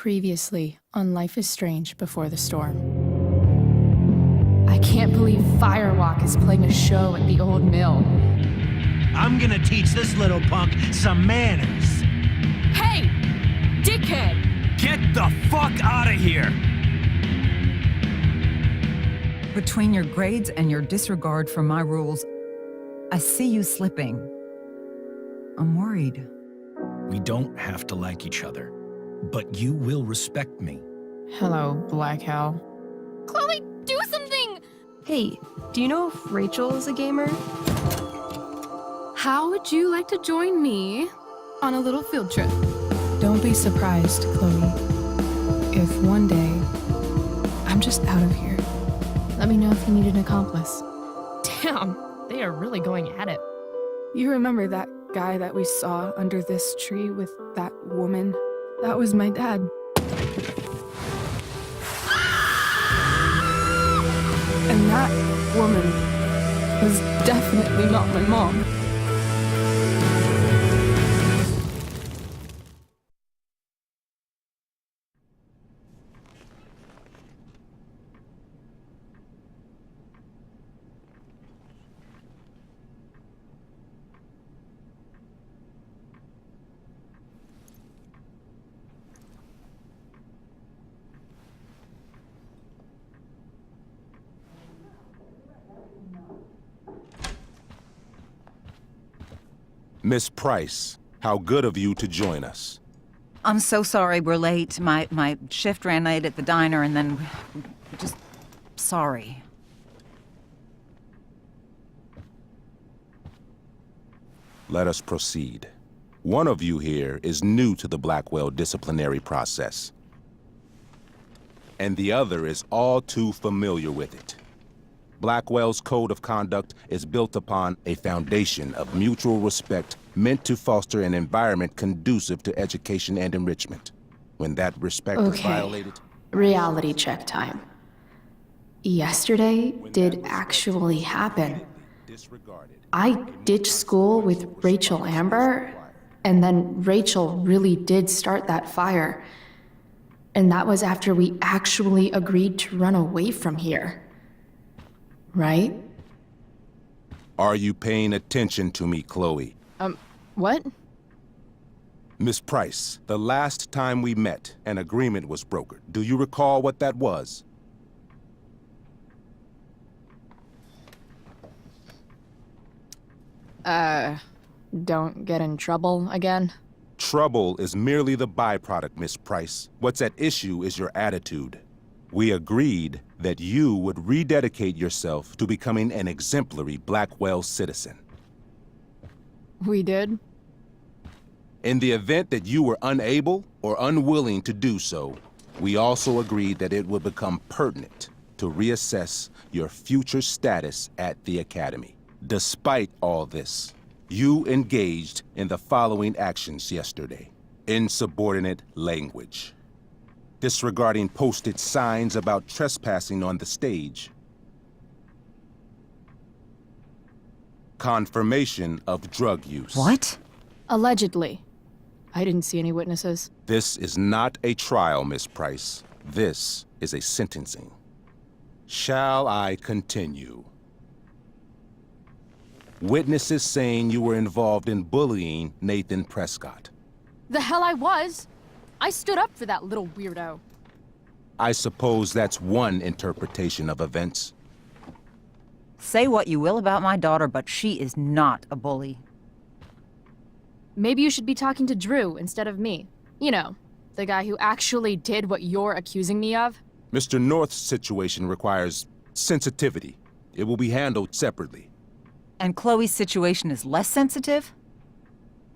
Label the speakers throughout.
Speaker 1: Previously on Life is Strange Before the Storm. I can't believe Firewalk is playing a show at the old mill.
Speaker 2: I'm gonna teach this little punk some manners.
Speaker 1: Hey! Dickhead!
Speaker 2: Get the fuck out of here!
Speaker 3: Between your grades and your disregard for my rules, I see you slipping. I'm worried.
Speaker 4: We don't have to like each other, but you will respect me.
Speaker 1: Hello, Black Hell.
Speaker 5: Chloe, do something! Hey, do you know if Rachel is a gamer? How would you like to join me on a little field trip?
Speaker 1: Don't be surprised, Chloe, if one day I'm just out of here. Let me know if you need an accomplice.
Speaker 5: Damn, they are really going at it.
Speaker 1: You remember that guy that we saw under this tree with that woman? That was my dad. And that woman was definitely not my mom.
Speaker 6: Miss Price, how good of you to join us.
Speaker 3: I'm so sorry we're late. My shift ran late at the diner and then... just... sorry.
Speaker 6: Let us proceed. One of you here is new to the Blackwell disciplinary process, and the other is all too familiar with it. Blackwell's code of conduct is built upon a foundation of mutual respect meant to foster an environment conducive to education and enrichment. When that respect is violated...
Speaker 1: Reality check time. Yesterday did actually happen. I ditched school with Rachel Amber, and then Rachel really did start that fire. And that was after we actually agreed to run away from here. Right?
Speaker 6: Are you paying attention to me, Chloe?
Speaker 1: What?
Speaker 6: Miss Price, the last time we met, an agreement was brokered. Do you recall what that was?
Speaker 1: Don't get in trouble again?
Speaker 6: Trouble is merely the byproduct, Miss Price. What's at issue is your attitude. We agreed that you would rededicate yourself to becoming an exemplary Blackwell citizen.
Speaker 1: We did?
Speaker 6: In the event that you were unable or unwilling to do so, we also agreed that it would become pertinent to reassess your future status at the Academy. Despite all this, you engaged in the following actions yesterday. Insubordinate language. Disregarding posted signs about trespassing on the stage. Confirmation of drug use.
Speaker 3: What?
Speaker 1: Allegedly. I didn't see any witnesses.
Speaker 6: This is not a trial, Miss Price. This is a sentencing. Shall I continue? Witnesses saying you were involved in bullying Nathan Prescott.
Speaker 5: The hell I was! I stood up for that little weirdo.
Speaker 6: I suppose that's one interpretation of events.
Speaker 3: Say what you will about my daughter, but she is not a bully.
Speaker 5: Maybe you should be talking to Drew instead of me. You know, the guy who actually did what you're accusing me of.
Speaker 6: Mr. North's situation requires sensitivity. It will be handled separately.
Speaker 3: And Chloe's situation is less sensitive?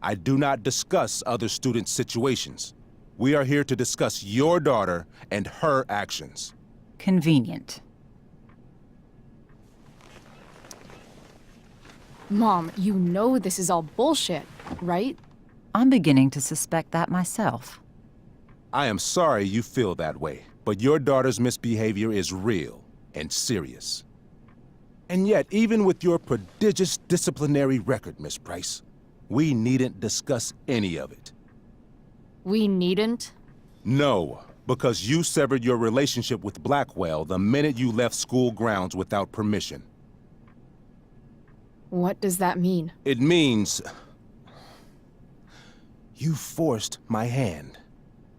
Speaker 6: I do not discuss other students' situations. We are here to discuss your daughter and her actions.
Speaker 3: Convenient.
Speaker 5: Mom, you know this is all bullshit, right?
Speaker 3: I'm beginning to suspect that myself.
Speaker 6: I am sorry you feel that way, but your daughter's misbehavior is real and serious. And yet, even with your prodigious disciplinary record, Miss Price, we needn't discuss any of it.
Speaker 5: We needn't?
Speaker 6: No, because you severed your relationship with Blackwell the minute you left school grounds without permission.
Speaker 5: What does that mean?
Speaker 6: It means... you forced my hand.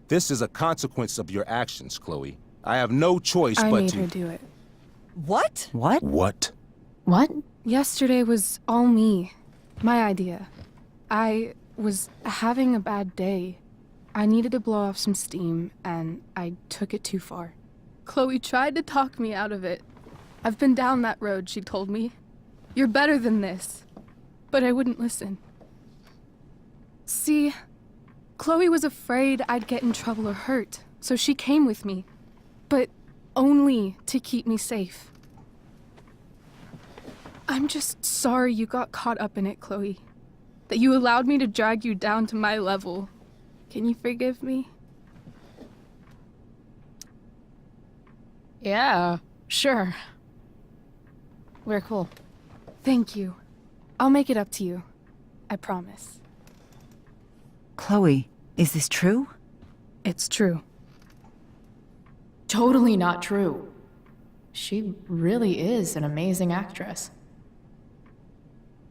Speaker 6: This is a consequence of your actions, Chloe. I have no choice
Speaker 7: I
Speaker 6: but
Speaker 7: made
Speaker 6: to...
Speaker 7: her do it.
Speaker 3: What? What?
Speaker 6: What?
Speaker 5: What?
Speaker 7: Yesterday was all me. My idea. I was having a bad day. I needed to blow off some steam, and I took it too far. Chloe tried to talk me out of it. I've been down that road, she told me. You're better than this. But I wouldn't listen. See, Chloe was afraid I'd get in trouble or hurt, so she came with me. But only to keep me safe. I'm just sorry you got caught up in it, Chloe. That you allowed me to drag you down to my level. Can you forgive me?
Speaker 5: Yeah, sure. We're cool.
Speaker 7: Thank you. I'll make it up to you. I promise.
Speaker 3: Chloe, is this true?
Speaker 7: It's true.
Speaker 1: Totally not true. She really is an amazing actress.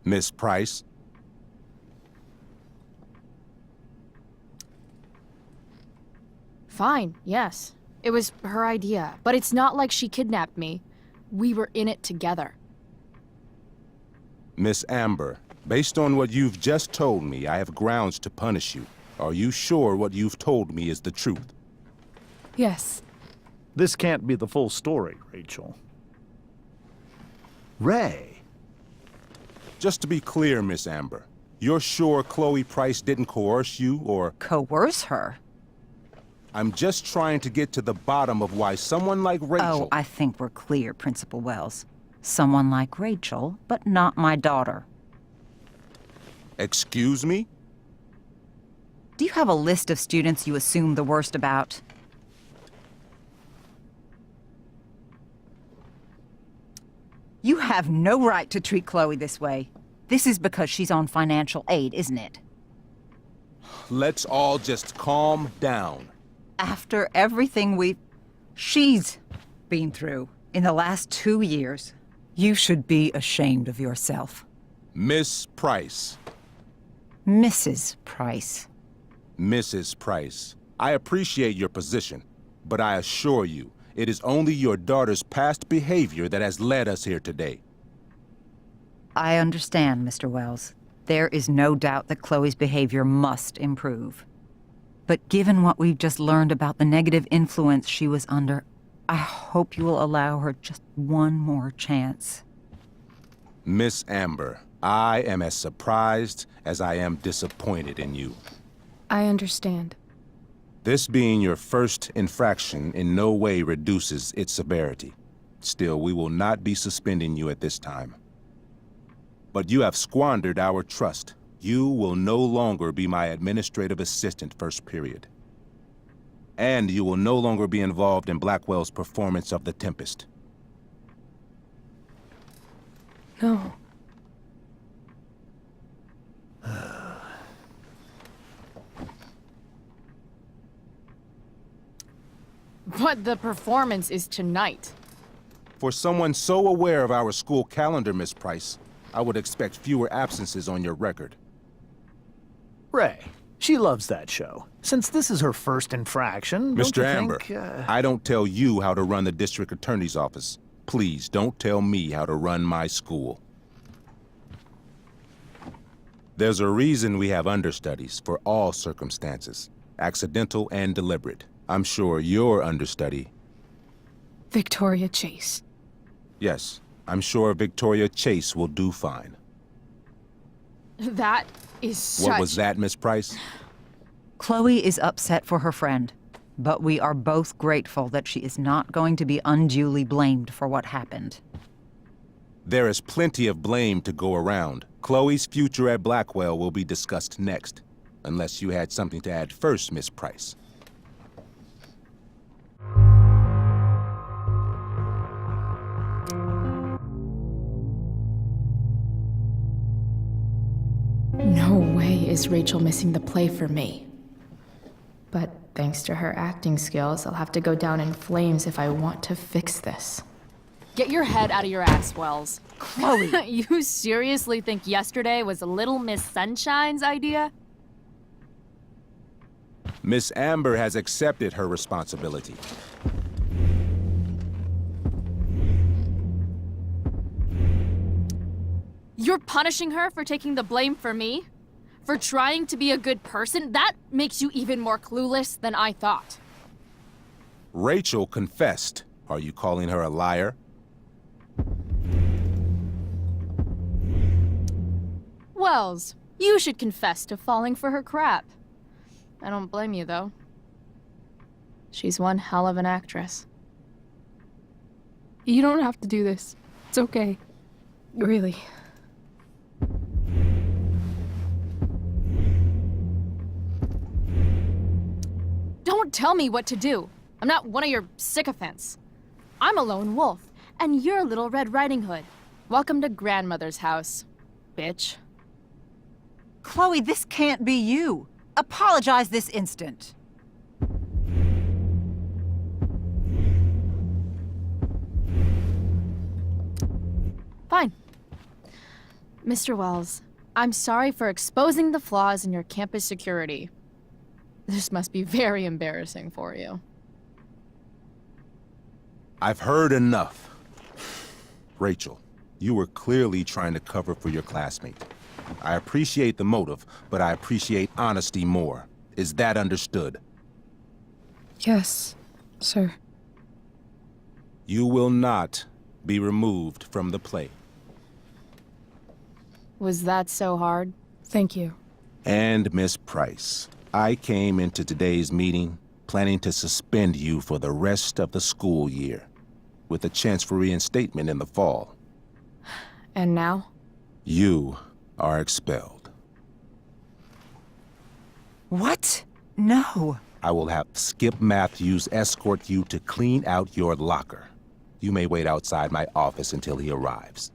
Speaker 6: Miss Price?
Speaker 5: Fine, yes. It was her idea, but it's not like she kidnapped me. We were in it together.
Speaker 6: Miss Amber, based on what you've just told me, I have grounds to punish you. Are you sure what you've told me is the truth?
Speaker 7: Yes.
Speaker 8: This can't be the full story, Rachel. Ray.
Speaker 6: Just to be clear, Miss Amber, you're sure Chloe Price didn't coerce you, or...
Speaker 3: Coerce her?
Speaker 6: I'm just trying to get to the bottom of why someone like Rachel...
Speaker 3: Oh, I think we're clear, Principal Wells. Someone like Rachel, but not my daughter.
Speaker 6: Excuse me?
Speaker 3: Do you have a list of students you assume the worst about? You have no right to treat Chloe this way. This is because she's on financial aid, isn't it?
Speaker 6: Let's all just calm down.
Speaker 3: After everything she's been through in the last 2 years, you should be ashamed of yourself.
Speaker 6: Miss Price.
Speaker 3: Mrs. Price.
Speaker 6: Mrs. Price, I appreciate your position, but I assure you, it is only your daughter's past behavior that has led us here today.
Speaker 3: I understand, Mr. Wells. There is no doubt that Chloe's behavior must improve. But given what we've just learned about the negative influence she was under, I hope you will allow her just one more chance.
Speaker 6: Miss Amber, I am as surprised as I am disappointed in you.
Speaker 7: I understand.
Speaker 6: This being your first infraction in no way reduces its severity. Still, we will not be suspending you at this time. But you have squandered our trust. You will no longer be my administrative assistant first period. And you will no longer be involved in Blackwell's performance of The Tempest.
Speaker 7: No.
Speaker 5: But the performance is tonight.
Speaker 6: For someone so aware of our school calendar, Miss Price, I would expect fewer absences on your record.
Speaker 8: Ray. She loves that show. Since this is her first infraction, don't
Speaker 6: Mr.
Speaker 8: you
Speaker 6: Amber,
Speaker 8: think,
Speaker 6: I don't tell you how to run the district attorney's office. Please don't tell me how to run my school. There's a reason we have understudies for all circumstances, accidental and deliberate. I'm sure your understudy...
Speaker 7: Victoria Chase.
Speaker 6: Yes, I'm sure Victoria Chase will do fine.
Speaker 5: That is such...
Speaker 6: What was that, Miss Price?
Speaker 3: Chloe is upset for her friend, but we are both grateful that she is not going to be unduly blamed for what happened.
Speaker 6: There is plenty of blame to go around. Chloe's future at Blackwell will be discussed next. Unless you had something to add first, Miss Price.
Speaker 1: No way is Rachel missing the play for me. But thanks to her acting skills, I'll have to go down in flames if I want to fix this.
Speaker 5: Get your head out of your ass, Wells.
Speaker 3: Chloe!
Speaker 5: You seriously think yesterday was Little Miss Sunshine's idea?
Speaker 6: Miss Amber has accepted her responsibility.
Speaker 5: You're punishing her for taking the blame for me? For trying to be a good person? That makes you even more clueless than I thought.
Speaker 6: Rachel confessed. Are you calling her a liar?
Speaker 5: Wells, you should confess to falling for her crap. I don't blame you, though. She's one hell of an actress.
Speaker 7: You don't have to do this. It's okay. Really.
Speaker 5: Don't tell me what to do. I'm not one of your sycophants. I'm a lone wolf, and you're Little Red Riding Hood. Welcome to grandmother's house, bitch.
Speaker 3: Chloe, this can't be you. Apologize this instant.
Speaker 5: Fine. Mr. Wells, I'm sorry for exposing the flaws in your campus security. This must be very embarrassing for you.
Speaker 6: I've heard enough. Rachel, you were clearly trying to cover for your classmate. I appreciate the motive, but I appreciate honesty more. Is that understood?
Speaker 7: Yes, sir.
Speaker 6: You will not be removed from the play.
Speaker 5: Was that so hard?
Speaker 7: Thank you.
Speaker 6: And Miss Price, I came into today's meeting planning to suspend you for the rest of the school year, with a chance for reinstatement in the fall.
Speaker 5: And now?
Speaker 6: You are expelled.
Speaker 3: What? No.
Speaker 6: I will have Skip Matthews escort you to clean out your locker. You may wait outside my office until he arrives.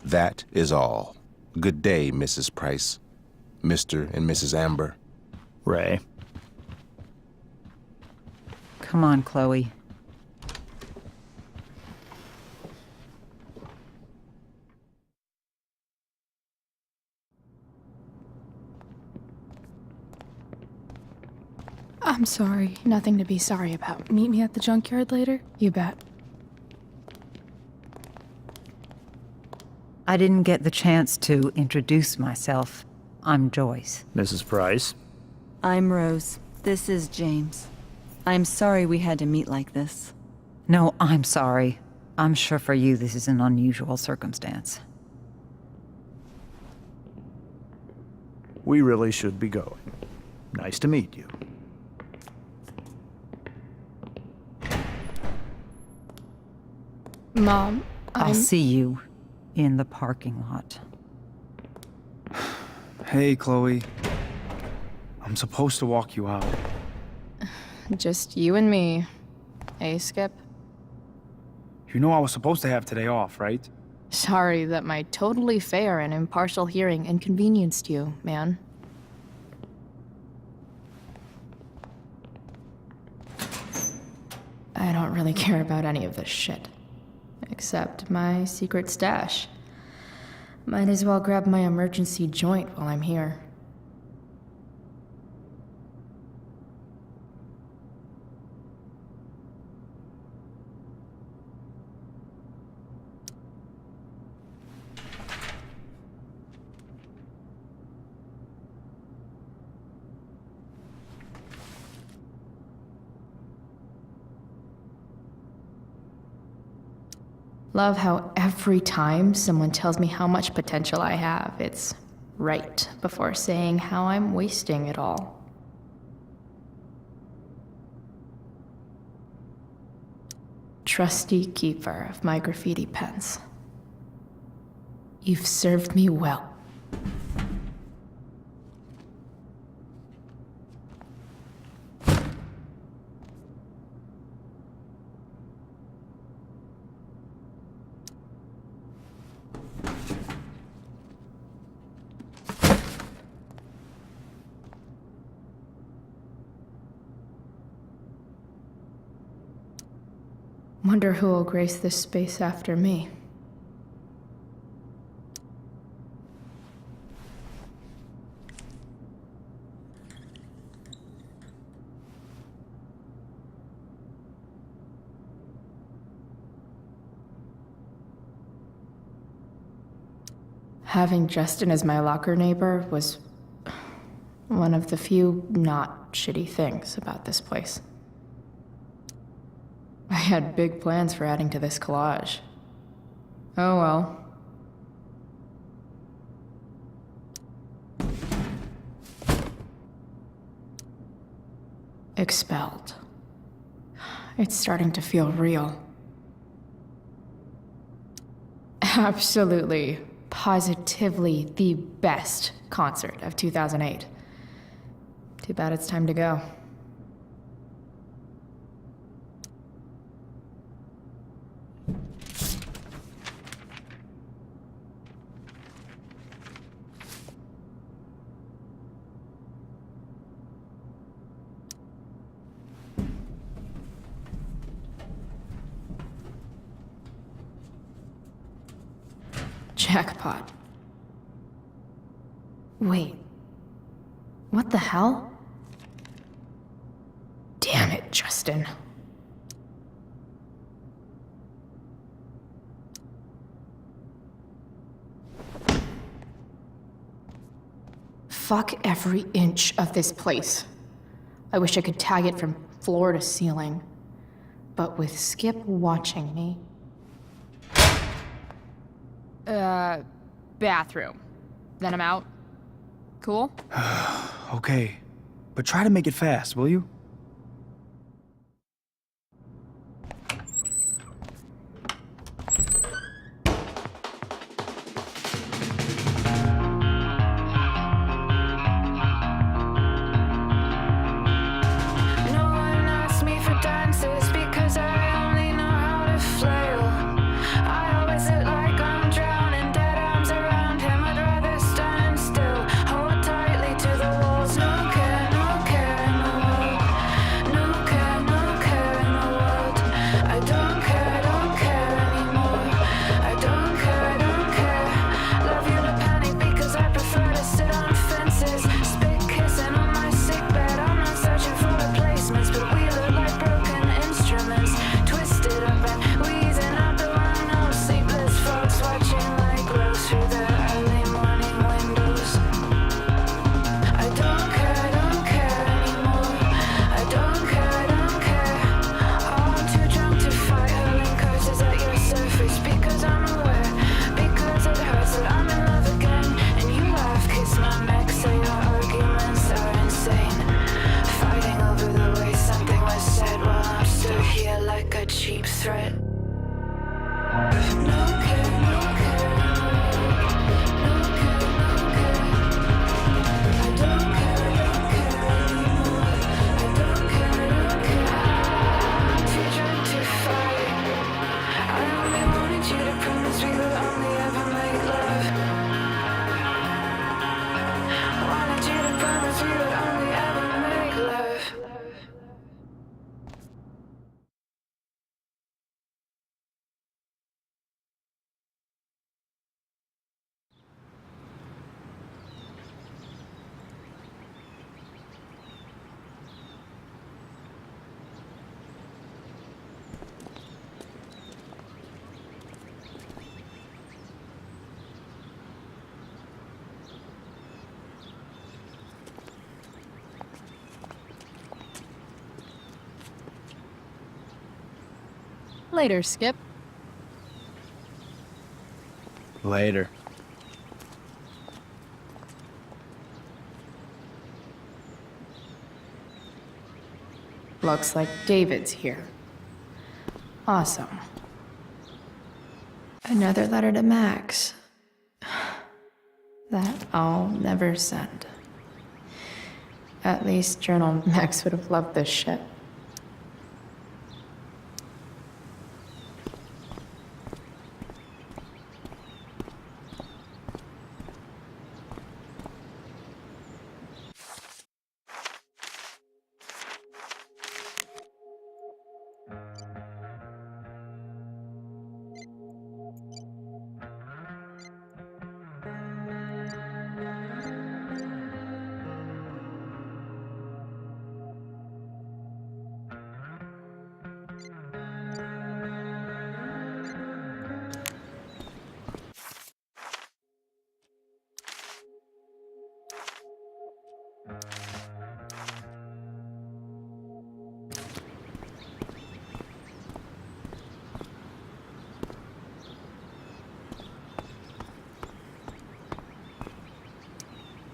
Speaker 6: That is all. Good day, Mrs. Price. Mr. and Mrs. Amber.
Speaker 8: Ray.
Speaker 3: Come on, Chloe.
Speaker 7: I'm sorry. Nothing to be sorry about. Meet me at the junkyard later? You bet.
Speaker 3: I didn't get the chance to introduce myself. I'm Joyce.
Speaker 8: Mrs. Price.
Speaker 9: I'm Rose. This is James. I'm sorry we had to meet like this.
Speaker 3: No, I'm sorry. I'm sure for you this is an unusual circumstance.
Speaker 8: We really should be going. Nice to meet you.
Speaker 7: Mom,
Speaker 3: I'll see you in the parking lot.
Speaker 10: Hey, Chloe. I'm supposed to walk you out.
Speaker 5: Just you and me. Hey, Skip.
Speaker 10: You know I was supposed to have today off, right?
Speaker 5: Sorry that my totally fair and impartial hearing inconvenienced you, man.
Speaker 1: I don't really care about any of this shit. Except my secret stash. Might as well grab my emergency joint while I'm here. Love how every time someone tells me how much potential I have, it's right before saying how I'm wasting it all. Trusty keeper of my graffiti pens. You've served me well. Wonder who will grace this space after me. Having Justin as my locker neighbor was one of the few not shitty things about this place. I had big plans for adding to this collage. Oh well. Expelled. It's starting to feel real. Absolutely, positively the best concert of 2008. Too bad it's time to go. Jackpot. Wait. What the hell? Damn it, Justin. Fuck every inch of this place. I wish I could tag it from floor to ceiling. But with Skip watching me...
Speaker 5: Bathroom. Then I'm out. Cool?
Speaker 10: Okay, but try to make it fast, will you?
Speaker 5: Later, Skip.
Speaker 10: Later.
Speaker 1: Looks like David's here. Awesome. Another letter to Max. That I'll never send. At least Journal Max would have loved this shit.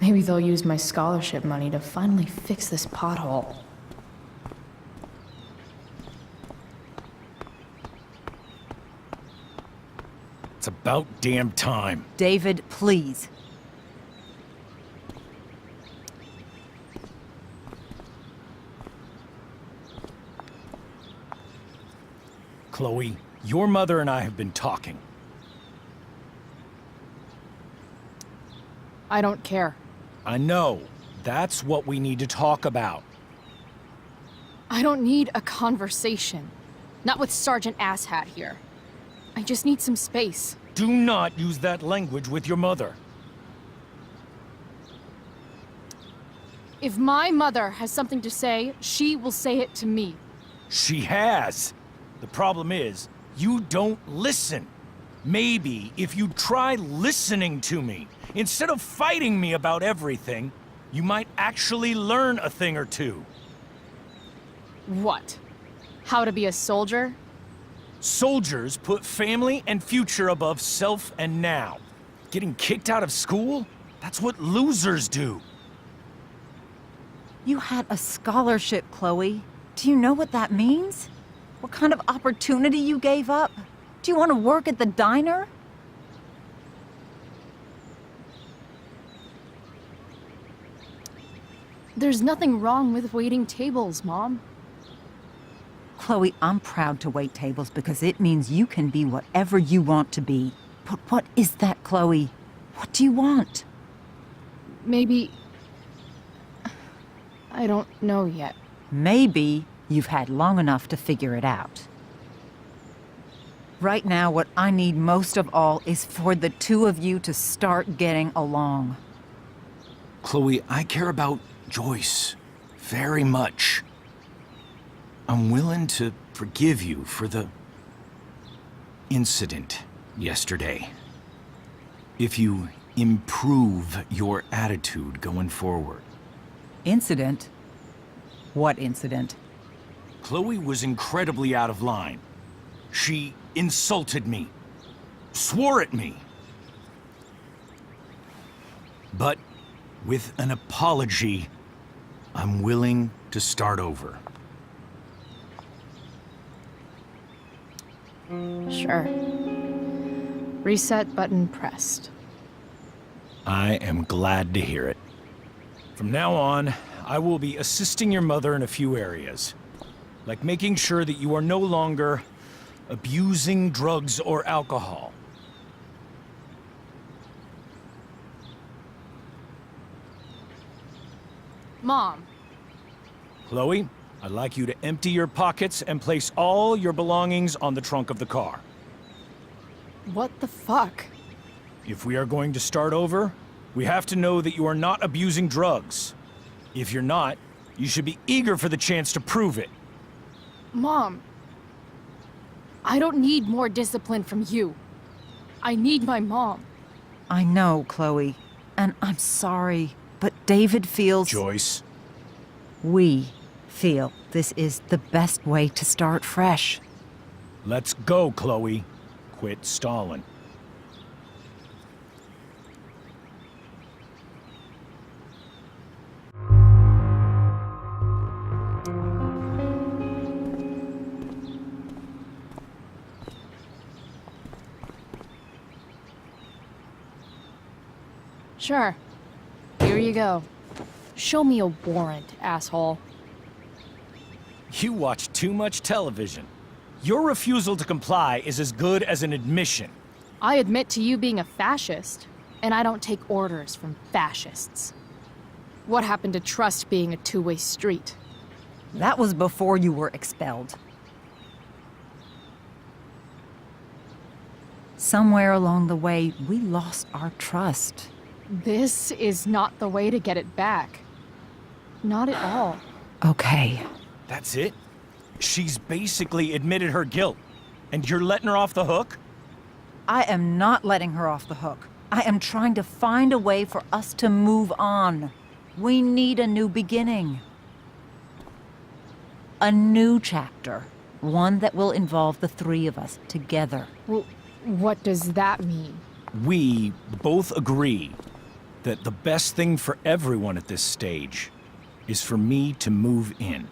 Speaker 1: Maybe they'll use my scholarship money to finally fix this pothole.
Speaker 4: It's about damn time.
Speaker 3: David, please.
Speaker 4: Chloe, your mother and I have been talking.
Speaker 5: I don't care.
Speaker 4: I know. That's what we need to talk about.
Speaker 5: I don't need a conversation. Not with Sergeant Asshat here. I just need some space.
Speaker 4: Do not use that language with your mother.
Speaker 5: If my mother has something to say, she will say it to me.
Speaker 4: She has. The problem is, you don't listen. Maybe if you try listening to me, instead of fighting me about everything, you might actually learn a thing or two.
Speaker 5: What? How to be a soldier?
Speaker 4: Soldiers put family and future above self and now. Getting kicked out of school? That's what losers do.
Speaker 3: You had a scholarship, Chloe. Do you know what that means? What kind of opportunity you gave up? Do you want to work at the diner?
Speaker 5: There's nothing wrong with waiting tables, Mom.
Speaker 3: Chloe, I'm proud to wait tables because it means you can be whatever you want to be. But what is that, Chloe? What do you want?
Speaker 5: Maybe... I don't know yet.
Speaker 3: Maybe you've had long enough to figure it out. Right now, what I need most of all is for the two of you to start getting along.
Speaker 4: Chloe, I care about Joyce very much. I'm willing to forgive you for the incident yesterday. If you improve your attitude going forward.
Speaker 3: Incident? What incident?
Speaker 4: Chloe was incredibly out of line. She insulted me, swore at me. But with an apology, I'm willing to start over.
Speaker 5: Sure. Reset button pressed.
Speaker 4: I am glad to hear it. From now on, I will be assisting your mother in a few areas, like making sure that you are no longer abusing drugs or alcohol.
Speaker 5: Mom.
Speaker 4: Chloe, I'd like you to empty your pockets and place all your belongings on the trunk of the car.
Speaker 5: What the fuck?
Speaker 4: If we are going to start over, we have to know that you are not abusing drugs. If you're not, you should be eager for the chance to prove it.
Speaker 5: Mom. I don't need more discipline from you. I need my mom.
Speaker 3: I know, Chloe, and I'm sorry, but David feels...
Speaker 4: Joyce.
Speaker 3: We feel this is the best way to start fresh.
Speaker 4: Let's go, Chloe. Quit stalling.
Speaker 5: Sure. Here you go. Show me a warrant, asshole.
Speaker 4: You watch too much television. Your refusal to comply is as good as an admission.
Speaker 5: I admit to you being a fascist, and I don't take orders from fascists. What happened to trust being a two-way street?
Speaker 3: That was before you were expelled. Somewhere along the way, we lost our trust.
Speaker 5: This is not the way to get it back. Not at all.
Speaker 3: Okay.
Speaker 4: That's it? She's basically admitted her guilt, and you're letting her off the hook?
Speaker 3: I am not letting her off the hook. I am trying to find a way for us to move on. We need a new beginning. A new chapter. One that will involve the three of us together.
Speaker 5: Well, what does that mean?
Speaker 4: We both agree that the best thing for everyone at this stage is for me to move in.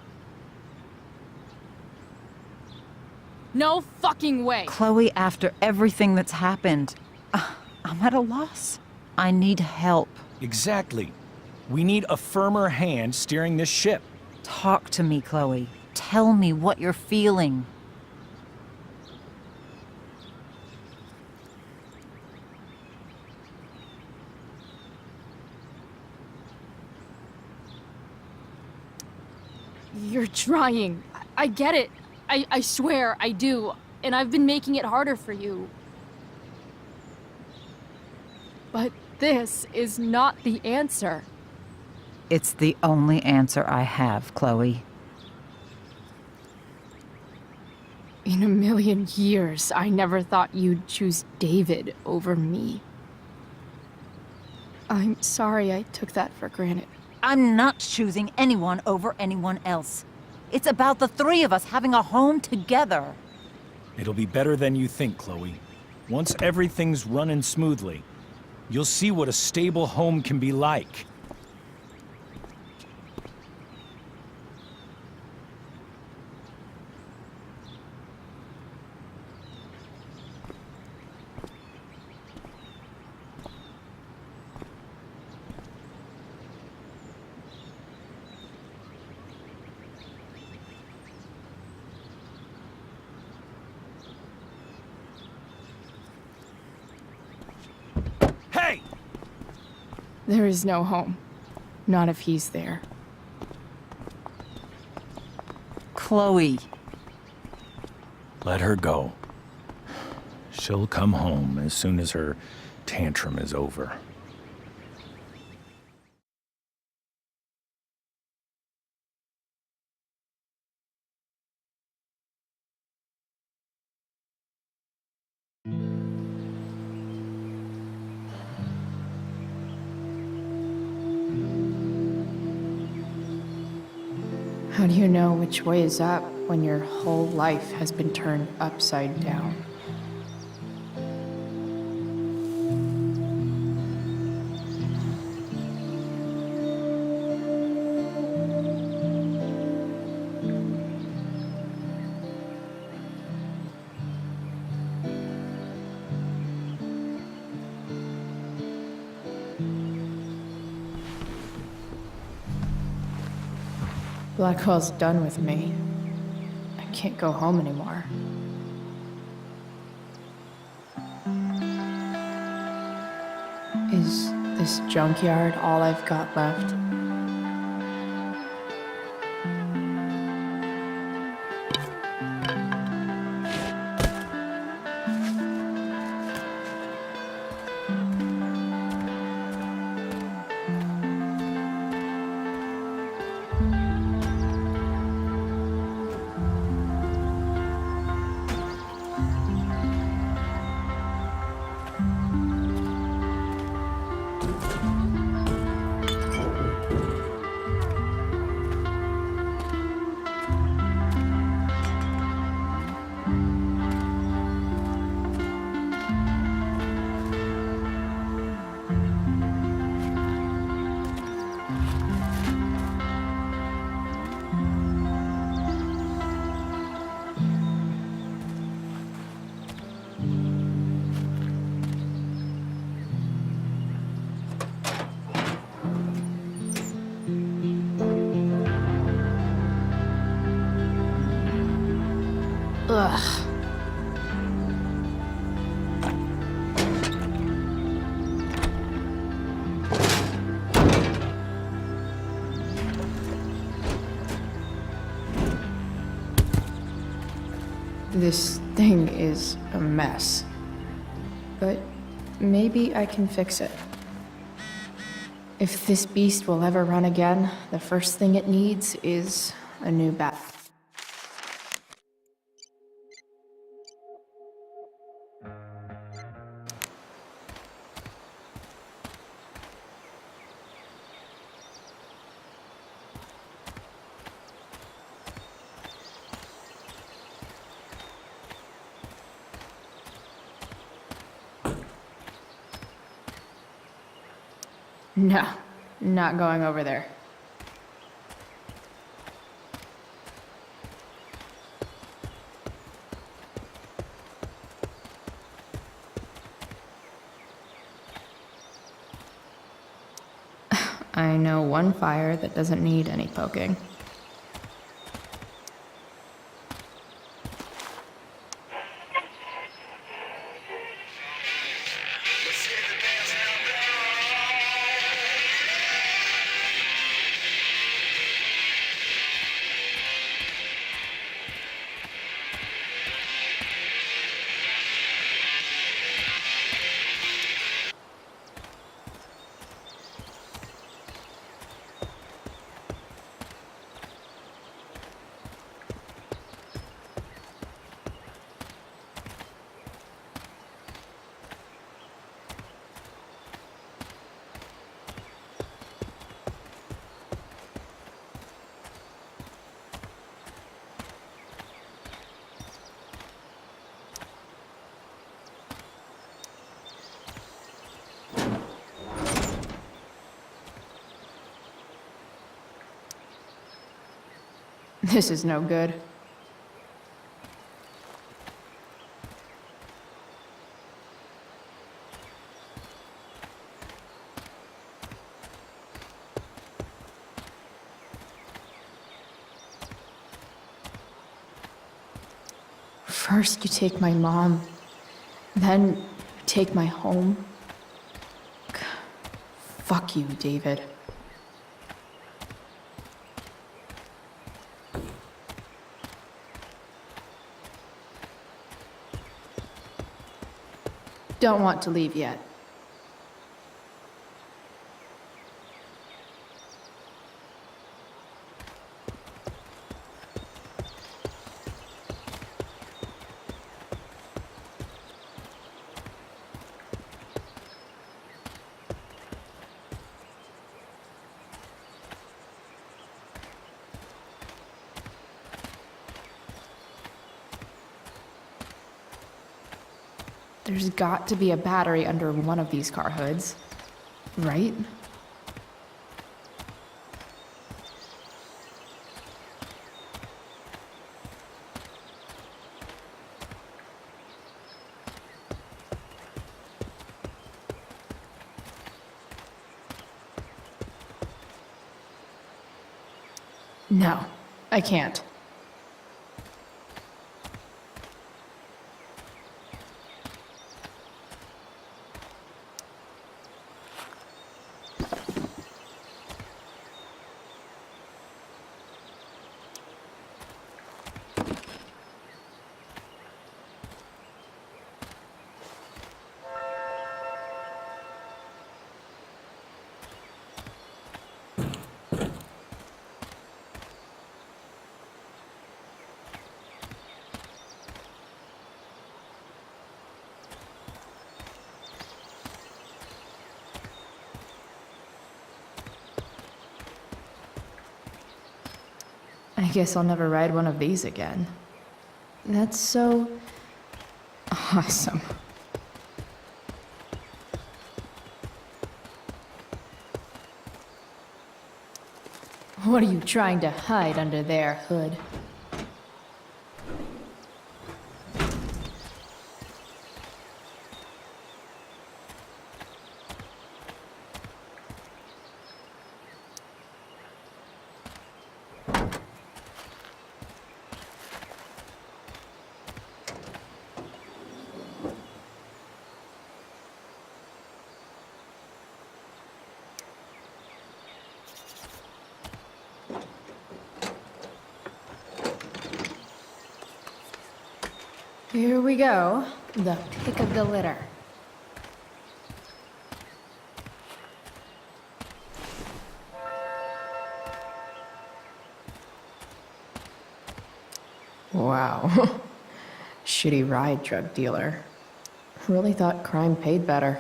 Speaker 5: No fucking way!
Speaker 3: Chloe, after everything that's happened, I'm at a loss. I need help.
Speaker 4: Exactly. We need a firmer hand steering this ship.
Speaker 3: Talk to me, Chloe. Tell me what you're feeling.
Speaker 5: You're trying. I get it. I swear, I do. And I've been making it harder for you. But this is not the answer.
Speaker 3: It's the only answer I have, Chloe.
Speaker 5: In a million years, I never thought you'd choose David over me. I'm sorry I took that for granted.
Speaker 3: I'm not choosing anyone over anyone else. It's about the three of us having a home together.
Speaker 4: It'll be better than you think, Chloe. Once everything's running smoothly, you'll see what a stable home can be like. Hey!
Speaker 5: There is no home. Not if he's there.
Speaker 3: Chloe.
Speaker 4: Let her go. She'll come home as soon as her tantrum is over.
Speaker 1: How do you know which way is up when your whole life has been turned upside down? Blackwell's done with me. I can't go home anymore. Is this junkyard all I've got left? Ugh. This thing is a mess. But maybe I can fix it. If this beast will ever run again, the first thing it needs is a new bat. No, not going over there. I know one fire that doesn't need any poking. This is no good. First you take my mom, then you take my home. Fuck you, David. Don't want to leave yet. There's got to be a battery under one of these car hoods, right? No, I can't. I guess I'll never ride one of these again. That's so awesome. What are you trying to hide under there, Hood? Here we go, the pick of the litter. Wow. Shitty ride drug dealer. Really thought crime paid better.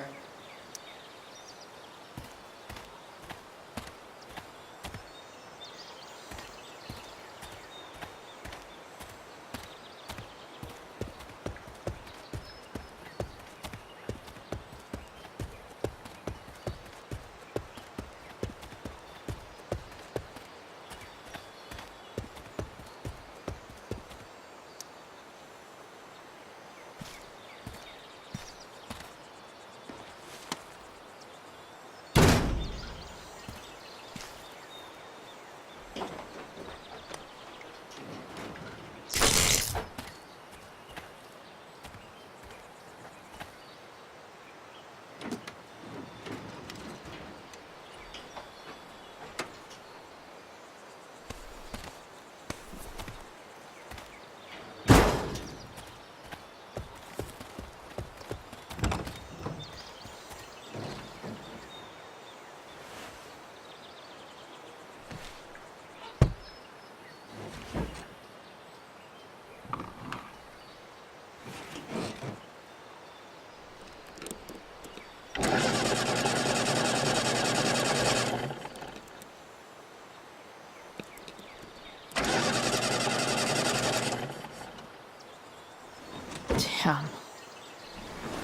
Speaker 5: Damn.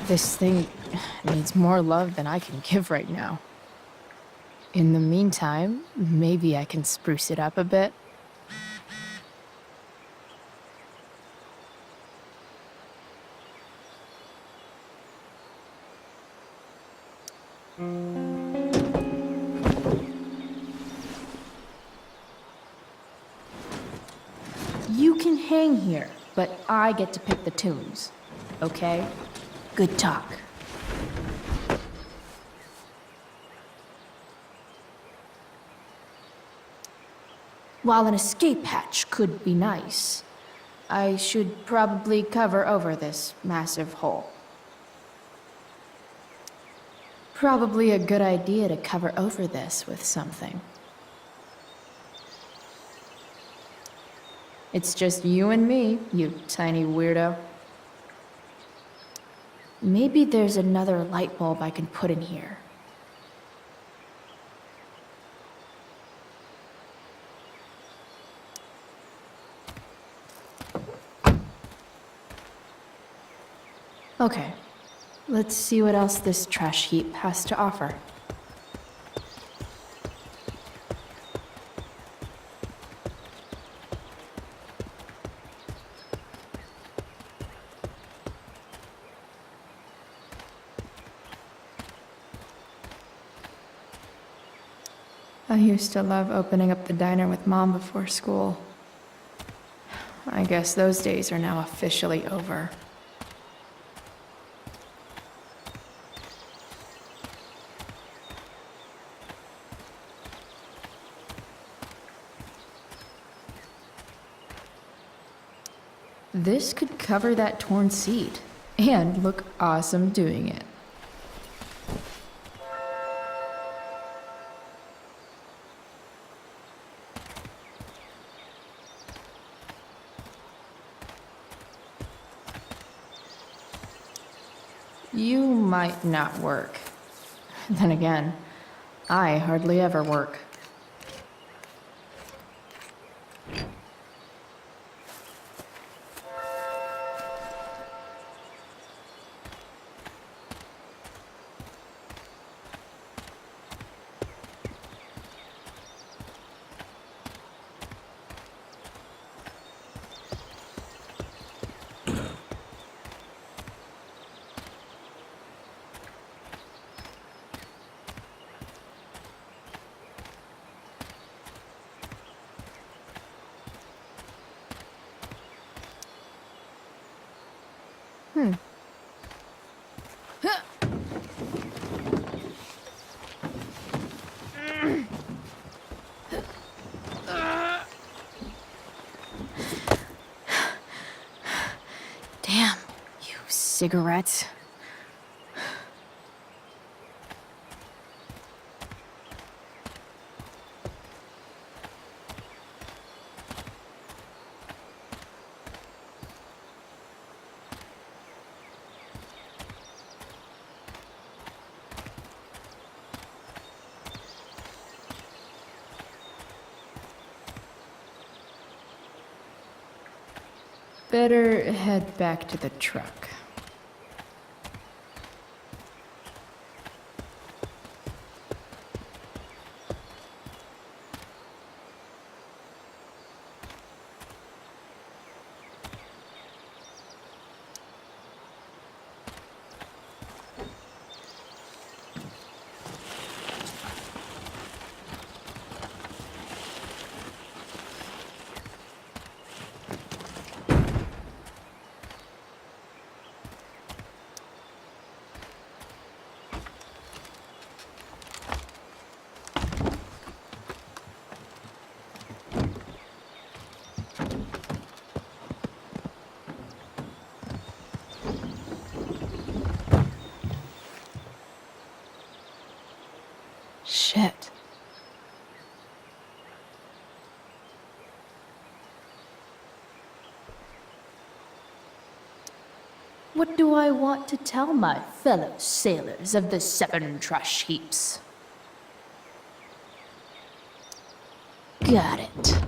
Speaker 5: This thing needs more love than I can give right now. In the meantime, maybe I can spruce it up a bit. You can hang here, but I get to pick the tunes. Okay? Good talk. While an escape hatch could be nice, I should probably cover over this massive hole. Probably a good idea to cover over this with something. It's just you and me, you tiny weirdo. Maybe there's another light bulb I can put in here. Okay, let's see what else this trash heap has to offer. I used to love opening up the diner with Mom before school. I guess those days are now officially over. This could cover that torn seat and look awesome doing it. You might not work. Then again, I hardly ever work. Damn, you cigarettes. Better head back to the truck.
Speaker 1: What do I want to tell my fellow sailors of the 7 trash heaps? Got it.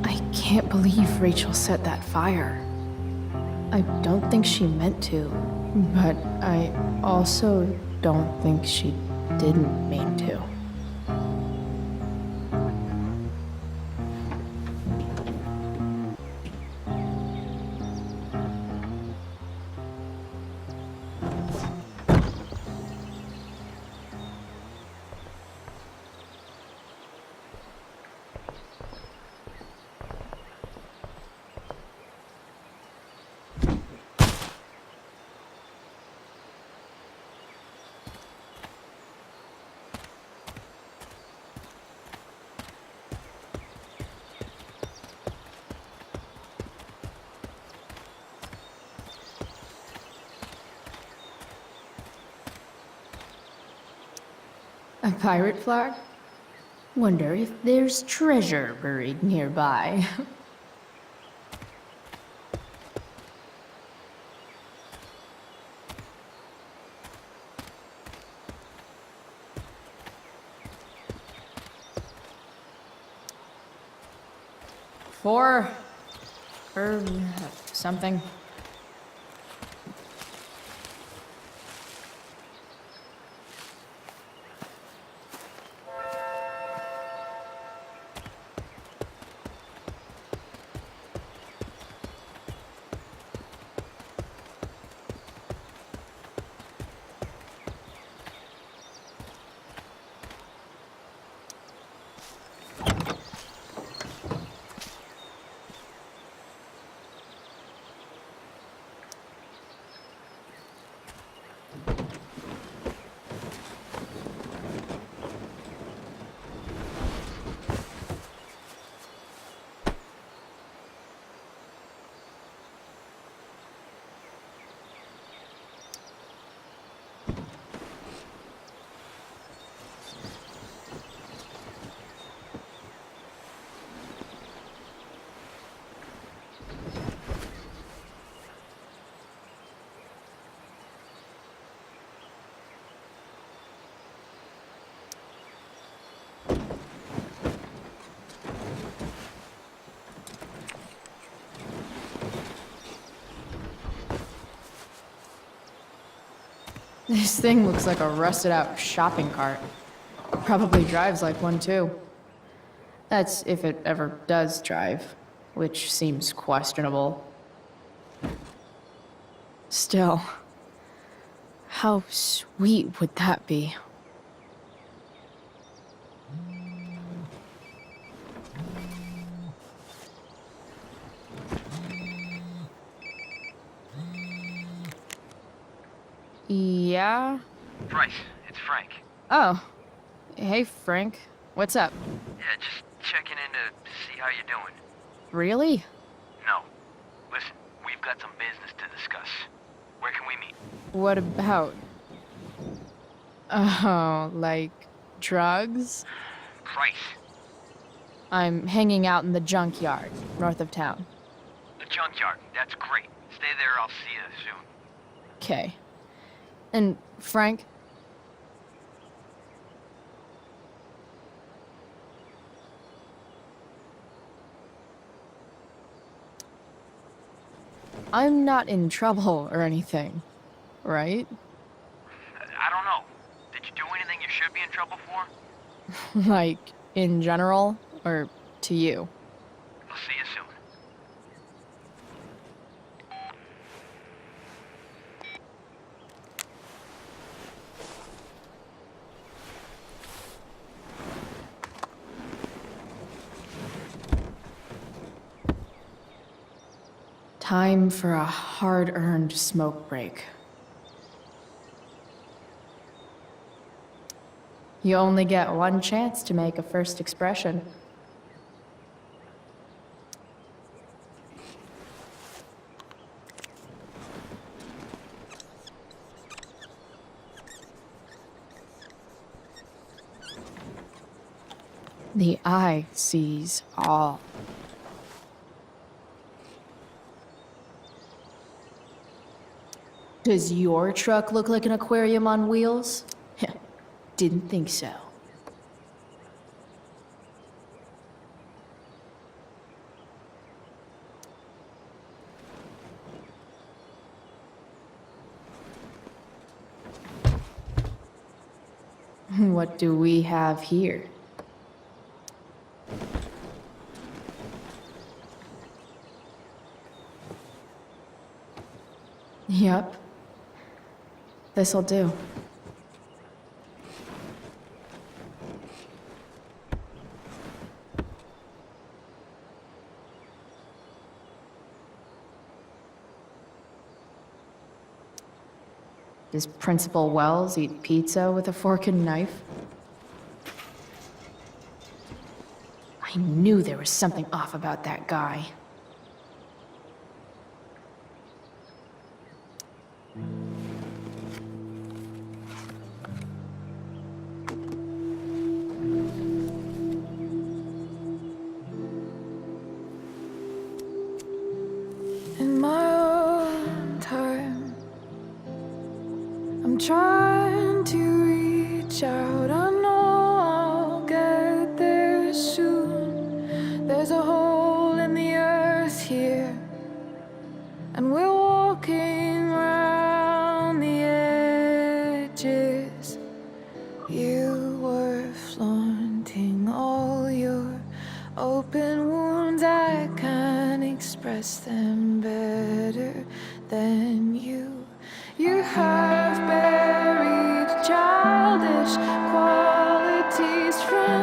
Speaker 1: I can't believe Rachel set that fire. I don't think she meant to, but I also don't think she didn't mean to. A pirate flag? Wonder if there's treasure buried nearby. Four, or something. This thing looks like a rusted out shopping cart. Probably drives like one too. That's if it ever does drive, which seems questionable. Still, how sweet would that be? Yeah?
Speaker 11: Bryce, it's Frank.
Speaker 5: Oh. Hey, Frank. What's up?
Speaker 11: Yeah, just checking in to see how you're doing.
Speaker 5: Really?
Speaker 11: No. Listen, we've got some business to discuss. Where can we meet?
Speaker 5: What about? Oh, like drugs?
Speaker 11: Bryce.
Speaker 5: I'm hanging out in the Junkyard, north of town.
Speaker 11: The Junkyard. That's great. Stay there, I'll see you soon.
Speaker 5: Okay. And Frank? I'm not in trouble or anything, right?
Speaker 11: I don't know. Did you do anything you should be in trouble for?
Speaker 5: Like, in general, or to you?
Speaker 11: I'll see you soon.
Speaker 1: Time for a hard-earned smoke break. You only get one chance to make a first expression. The eye sees all. Does your truck look like an aquarium on wheels? Didn't think so. What do we have here? Yep. This'll do. Does Principal Wells eat pizza with a fork and knife? I knew there was something off about that guy.
Speaker 7: In my own time, I'm trying to reach out. I know I'll get there soon. There's a hole in the earth here, and we're walking around the edges. You were flaunting all your open wounds. I can't express them better than you. You have buried childish qualities from